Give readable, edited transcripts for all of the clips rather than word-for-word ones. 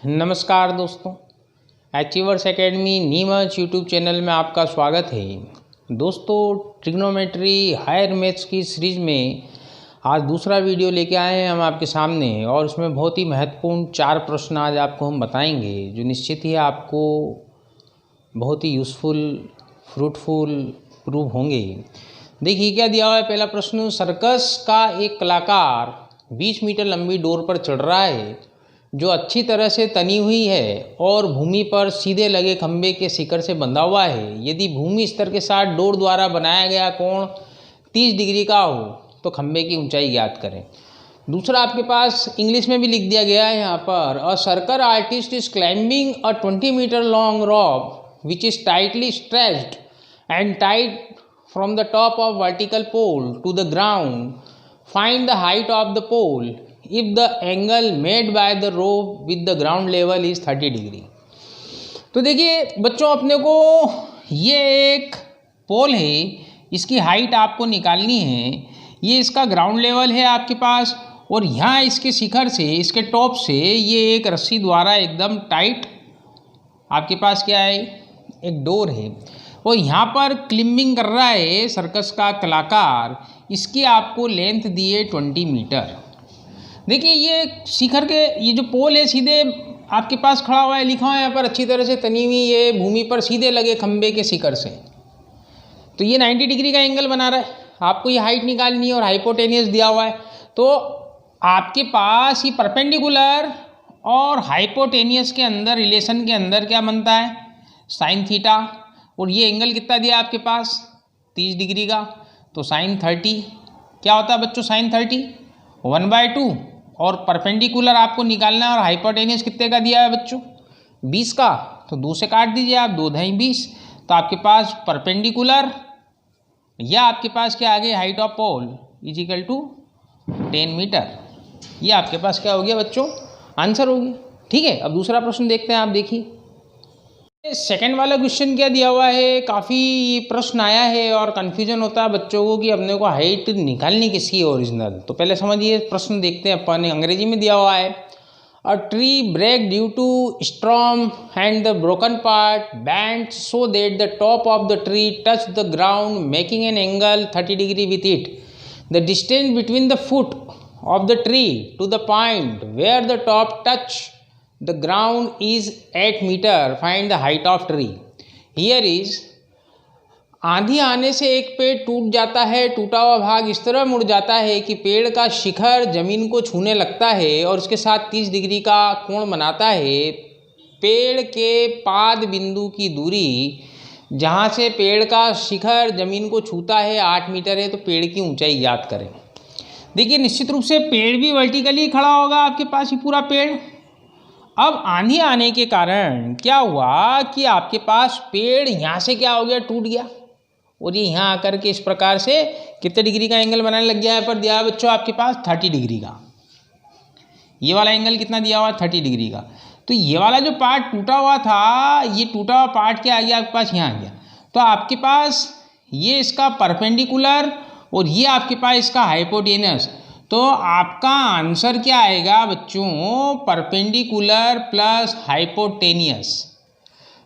नमस्कार दोस्तों, achievers academy Neemuch YouTube channel में आपका स्वागत है। दोस्तों, ट्रिग्नोमेट्री हायर मैथ्स की सीरीज़ में आज दूसरा वीडियो लेके आए हैं हम आपके सामने, और उसमें बहुत ही महत्वपूर्ण 4 प्रश्न आज आपको हम बताएंगे जो निश्चित ही आपको बहुत ही यूज़फुल फ्रूटफुल प्रूव होंगे। देखिए क्या दिया हुआ है। पहला प्रश्न, सर्कस का एक कलाकार 20 मीटर लंबी डोर पर चढ़ रहा है जो अच्छी तरह से तनी हुई है और भूमि पर सीधे लगे खंभे के शिखर से बंधा हुआ है। यदि भूमि स्तर के साथ डोर द्वारा बनाया गया कोण 30 डिग्री का हो तो खंभे की ऊंचाई ज्ञात करें। दूसरा आपके पास इंग्लिश में भी लिख दिया गया है यहाँ पर, a circle artist is climbing a 20 metre long rope which is tightly stretched and tied from the top of vertical pole to the ground. Find the height of the pole if the angle made by the rope with the ground level is 30 degree. तो देखिए बच्चों, अपने को ये एक पोल है, इसकी height आपको निकालनी है। ये इसका ग्राउंड लेवल है आपके पास, और यहाँ इसके शिखर से, इसके टॉप से ये एक रस्सी द्वारा एकदम टाइट आपके पास क्या है, एक डोर है। और यहाँ पर क्लिम्बिंग कर रहा है सर्कस का कलाकार। इसकी आपको लेंथ दी है 20 मीटर। देखिए ये शिखर के, ये जो पोल है सीधे आपके पास खड़ा हुआ है, लिखा हुआ है यहाँ पर अच्छी तरह से तनी हुई, ये भूमि पर सीधे लगे खंबे के शिखर से। तो ये 90 डिग्री का एंगल बना रहा है। आपको ये हाइट निकालनी है और हाइपोटेनियस दिया हुआ है। तो आपके पास ये परपेंडिकुलर और हाइपोटेनियस के अंदर रिलेशन के अंदर क्या बनता है, साइन थीटा। और ये एंगल कितना दिया आपके पास, 30 डिग्री का। तो साइन 30 क्या होता है बच्चों, साइन 30 1/2। और परपेंडिकुलर आपको निकालना है, और हाइपोटेनियस कितने का दिया है बच्चों, 20 का। तो 2 से काट दीजिए आप, 2 × 20। तो आपके पास परपेंडिकुलर या आपके पास क्या आ गया, height of pole is equal to 10 metre. ये आपके पास क्या हो गया बच्चों, आंसर हो गया। ठीक है, अब दूसरा प्रश्न देखते हैं। आप देखिए सेकंड वाला क्वेश्चन क्या दिया हुआ है। काफ़ी प्रश्न आया है और कन्फ्यूजन होता है बच्चों को कि अपने को हाइट निकालनी किसकी है ओरिजिनल। तो पहले समझिए प्रश्न देखते हैं अपन। अंग्रेजी में दिया हुआ है, a tree break due to storm and the broken part bend so that the top of the tree touch the ground making an angle 30 degree with it. The distance between the foot of the tree to the point where the top touch the ground is 8 meter. Find the height of tree. Here is, आंधी आने से एक पेड़ टूट जाता है। टूटा हुआ भाग इस तरह मुड़ जाता है कि पेड़ का शिखर जमीन को छूने लगता है और उसके साथ 30 डिग्री का कोण बनाता है। पेड़ के पाद बिंदु की दूरी जहाँ से पेड़ का शिखर जमीन को छूता है 8 मीटर है। तो पेड़ की ऊंचाई ज्ञात करें। देखिए निश्चित रूप से पेड़ भी वर्टिकली खड़ा होगा आपके पास, ये पूरा पेड़। अब आंधी आने के कारण क्या हुआ कि आपके पास पेड़ यहाँ से क्या हो गया, टूट गया, और ये यहाँ आकर के इस प्रकार से कितने डिग्री का एंगल बनाने लग गया है। पर दिया है बच्चों आपके पास 30 डिग्री का। ये वाला एंगल कितना दिया हुआ है, 30 डिग्री का। तो ये वाला जो पार्ट टूटा हुआ था, ये टूटा हुआ पार्ट क्या आ गया आपके पास, यहाँ आ गया। तो आपके पास ये इसका परपेंडिकुलर और ये आपके पास इसका हाइपोटेनस। तो आपका आंसर क्या आएगा बच्चों, परपेंडिकुलर प्लस हाइपोटेनियस।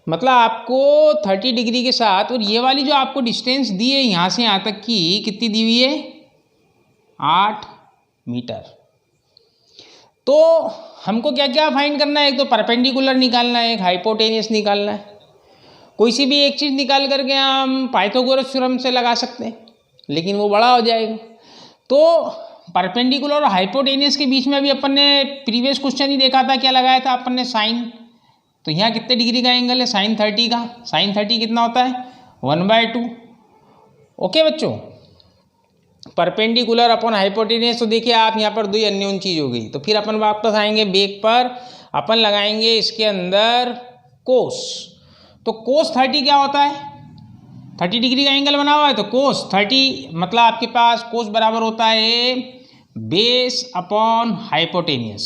मतलब आपको 30 डिग्री के साथ, और ये वाली जो आपको डिस्टेंस दी है यहाँ से यहाँ तक की कितनी दी हुई है, 8 मीटर। तो हमको क्या क्या फाइंड करना है, एक तो परपेंडिकुलर निकालना है, एक हाइपोटेनियस निकालना है। कोई सी भी एक चीज़ निकाल करके हम पाइथागोरस थ्योरम से लगा सकते हैं, लेकिन वो बड़ा हो जाएगा। तो परपेंडिकुलर और हाइपोटेनियस के बीच में अभी अपन ने प्रीवियस क्वेश्चन ही देखा था, क्या लगाया था अपन ने, साइन। तो यहाँ कितने डिग्री का एंगल है, साइन 30 का। साइन 30 कितना होता है, 1/2। ओके बच्चों, परपेंडिकुलर अपन हाइपोटेनियस। तो देखिए आप यहाँ पर 2 अन्योन चीज़ हो गई। तो फिर अपन वापस आएंगे बेक पर, अपन लगाएंगे इसके अंदर कोस। तो कोस 30 क्या होता है, 30 डिग्री का एंगल बना हुआ है। तो कोस 30 मतलब आपके पास कोस बराबर होता है बेस अपॉन हाइपोटेनियस।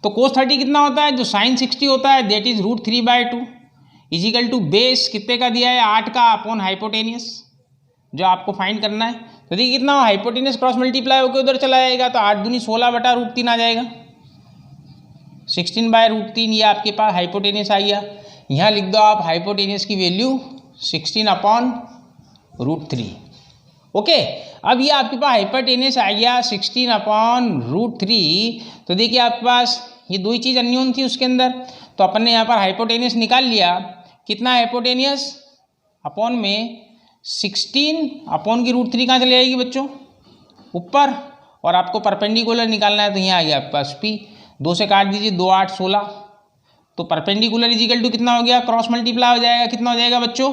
तो कोस 30 कितना होता है, जो साइन 60 होता है, that is √3/2 is equal to base कितने का दिया है, 8 का, अपॉन हाइपोटेनियस जो आपको फाइंड करना है। तो देखिए कितना हाइपोटेनियस क्रॉस मल्टीप्लाई होकर उधर चला जाएगा। तो 8 दूनी 16/√3 आ जाएगा। 16/√3 ये आपके पास हाइपोटेनियस आ गया। यहाँ लिख दो आप हाइपोटेनियस की वैल्यू 16/√3। ओके, अब ये आपके पास हाइपोटेनियस आ गया 16/√3। तो देखिए आपके पास ये दो ही चीज़ अननोन थी उसके अंदर, तो अपन ने यहाँ पर हाइपोटेनियस निकाल लिया। कितना हाइपोटेनियस अपॉन में 16/√3 कहाँ चले जाएगी बच्चों? ऊपर। और आपको परपेंडिकुलर निकालना है, तो यहाँ आ गया आपके पास P। 2 से काट दीजिए, 2 8 16। तो परपेंडिकुलर इजिकल टू कितना हो गया? क्रॉस मल्टीप्लाई हो जाएगा। कितना हो जाएगा बच्चों?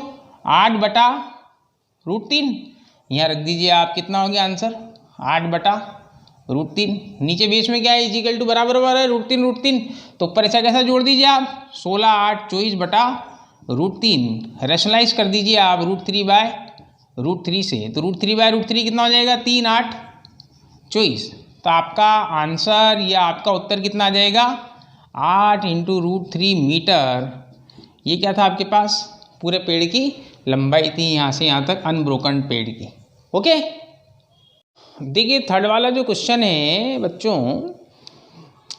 8/√3। यहाँ रख दीजिए आप, कितना हो गया आंसर? 8/√3। नीचे बेस में क्या है? इजिकल टू बराबर है √3। तो ऊपर ऐसा कैसा जोड़ दीजिए आप? 16 8 24/√3। रेशनलाइज कर दीजिए आप √3/√3 से। तो √3/√3 कितना हो जाएगा? 3 8 24। तो आपका आंसर या आपका उत्तर कितना आ जाएगा? 8 × √3 मीटर। ये क्या था आपके पास? पूरे पेड़ की लंबाई थी, यहाँ से यहाँ तक अनब्रोकन पेड़ की। ओके, देखिए थर्ड वाला जो क्वेश्चन है बच्चों,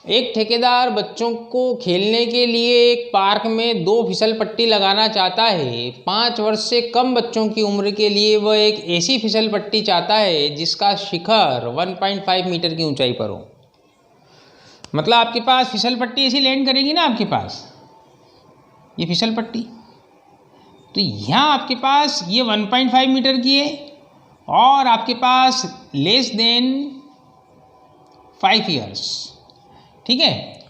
एक ठेकेदार बच्चों को खेलने के लिए एक पार्क में 2 फिसल पट्टी लगाना चाहता है। 5 वर्ष से कम बच्चों की उम्र के लिए वह एक ऐसी फिसल पट्टी चाहता है जिसका शिखर 1.5 मीटर की ऊंचाई पर हो। मतलब आपके पास फिसल पट्टी ऐसी लैंड करेगी ना आपके पास, ये फिसल पट्टी। तो यहाँ आपके पास ये 1.5 मीटर की है और आपके पास लेस देन 5 ईयर्स, ठीक है।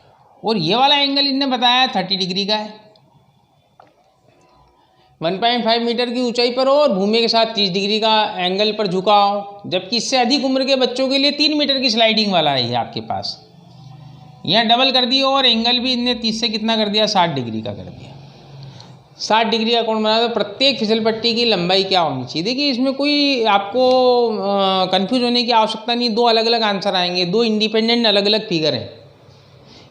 और ये वाला एंगल इनने बताया 30 डिग्री का है। 1.5 मीटर की ऊंचाई पर हो और भूमि के साथ 30 डिग्री का एंगल पर झुका हो, जबकि इससे अधिक उम्र के बच्चों के लिए 3 मीटर की स्लाइडिंग वाला है ये आपके पास। यहाँ डबल कर दिया और एंगल भी इनने 30 से कितना कर दिया? 60 डिग्री का कर दिया। 60 डिग्री का कोण बना। तो प्रत्येक फिसल पट्टी की लंबाई क्या होनी चाहिए? देखिए इसमें कोई आपको कंफ्यूज होने की आवश्यकता नहीं। 2 अलग अलग आंसर आएंगे, 2 इंडिपेंडेंट अलग अलग फिगर हैं।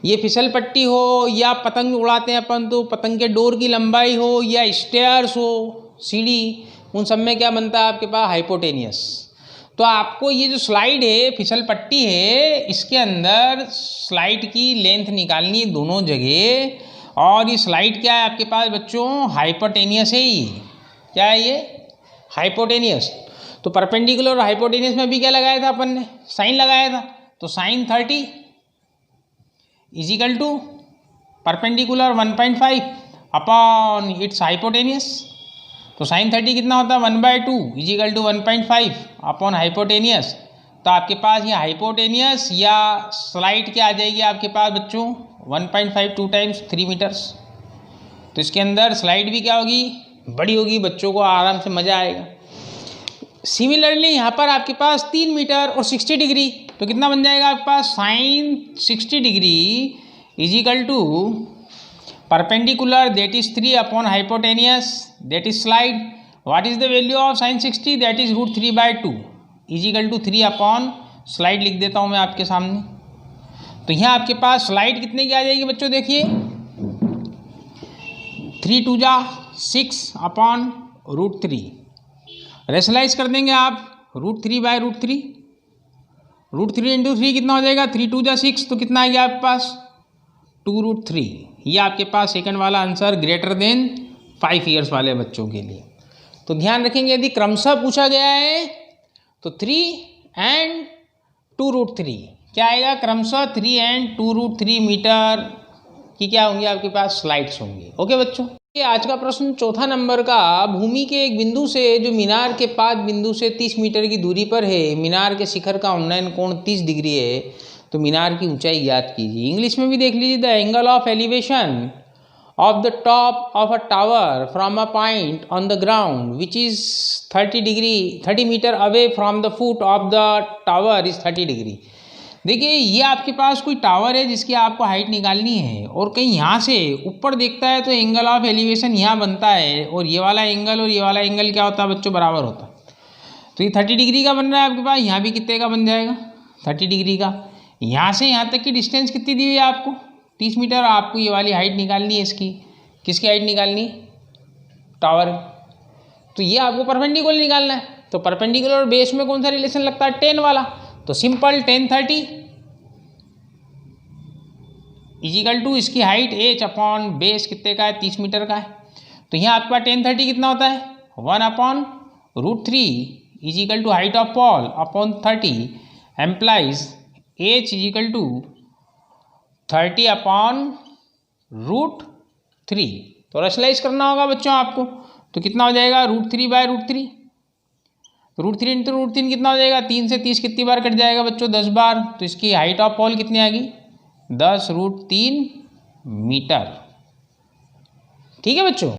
ये फिसल पट्टी हो या पतंग उड़ाते हैं अपन, तो पतंग के डोर की लंबाई हो या स्टेयर्स हो, सीढ़ी, उन सब में क्या बनता है आपके पास? हाइपोटेनियस। तो आपको ये जो स्लाइड है, फिसल पट्टी है, इसके अंदर स्लाइड की लेंथ निकालनी है दोनों जगह। और ये स्लाइड क्या है आपके पास बच्चों? हाइपोटेनियस है। ये क्या है? ये हाइपोटेनियस। तो परपेंडिकुलर और हाइपोटेनियस में भी क्या लगाया था अपन ने? साइन लगाया था। तो sine 30 is equal to perpendicular 1.5 upon its hypotenuse. तो साइन 30 कितना होता है? 1/2 इजिकल टू 1.5 अपॉन हाइपोटेनियस। तो आपके पास ये हाइपोटेनियस या स्लाइड क्या आ जाएगी आपके पास बच्चों? 1.5 2 टाइम्स 3 मीटर्स। तो इसके अंदर स्लाइड भी क्या होगी? बड़ी होगी, बच्चों को आराम से मज़ा आएगा। सिमिलरली यहाँ पर आपके पास 3 मीटर और 60 डिग्री, तो कितना बन जाएगा आपके पास? Sine 60 degree equal to perpendicular that is 3 upon hypotenuse that is slide. What is the value of sine 60? That is √3/2 equal to 3 upon slide लिख देता हूँ मैं आपके सामने। तो यहाँ आपके पास स्लाइड कितने की आ जाएगी बच्चों? देखिए 3 2 जा 6 अपॉन √3। रेशनलाइज कर देंगे आप √3/√3। √3 × 3 कितना हो जाएगा? 3 2 जा 6। तो कितना आ गया आपके पास? 2√3। ये आपके पास सेकंड वाला आंसर ग्रेटर देन 5 ईयर्स वाले बच्चों के लिए। तो ध्यान रखेंगे, यदि क्रमशः पूछा गया है तो 3 और 2√3 क्या आएगा? क्रमशः 3 और 2√3 मीटर की क्या होंगी आपके पास? स्लाइड्स होंगी। ओके बच्चों, ये आज का प्रश्न 4था नंबर का। भूमि के एक बिंदु से जो मीनार के 5 बिंदु से 30 मीटर की दूरी पर है, मीनार के शिखर का उन्नयन कोण 30 डिग्री है, तो मीनार की ऊंचाई ज्ञात कीजिए। इंग्लिश में भी देख लीजिए, the angle of elevation of the top of a tower from a point on the ground which is 30 meter away from the foot of the tower is 30 degree। देखिए ये आपके पास कोई टावर है जिसकी आपको हाइट निकालनी है और कहीं यहाँ से ऊपर देखता है तो एंगल ऑफ एलिवेशन यहाँ बनता है, और ये वाला एंगल और ये वाला एंगल क्या होता है बच्चों? बराबर होता है। तो ये 30 डिग्री का बन रहा है आपके पास। यहाँ भी कितने का बन जाएगा? 30 डिग्री का। यहाँ से यहाँ तक की डिस्टेंस कितनी दी हुई है आपको? 30 मीटर। आपको ये वाली हाइट निकालनी है इसकी। किसकी हाइट निकालनी? टावर। तो ये आपको परपेंडिकुलर निकालना है। तो परपेंडिकुलर और बेस में कौन सा रिलेशन लगता है? 10 वाला। तो सिंपल 10 30 इजिकल टू इसकी हाइट एच अपॉन बेस कितने का है, 30 मीटर का है। तो यहाँ आपका 1030 कितना होता है, 1/√3 is equal to height of pole upon 30 implies H is equal to 30/√3। तो रैशनलाइज करना होगा बच्चों आपको, तो कितना हो जाएगा, √3/√3। √3 इंटू √3 कितना हो जाएगा, 3 से 30 कितनी बार कट जाएगा बच्चों, 10 बार। तो इसकी हाइट ऑफ पॉल कितनी आ गई, 10√3 मीटर। ठीक है बच्चों।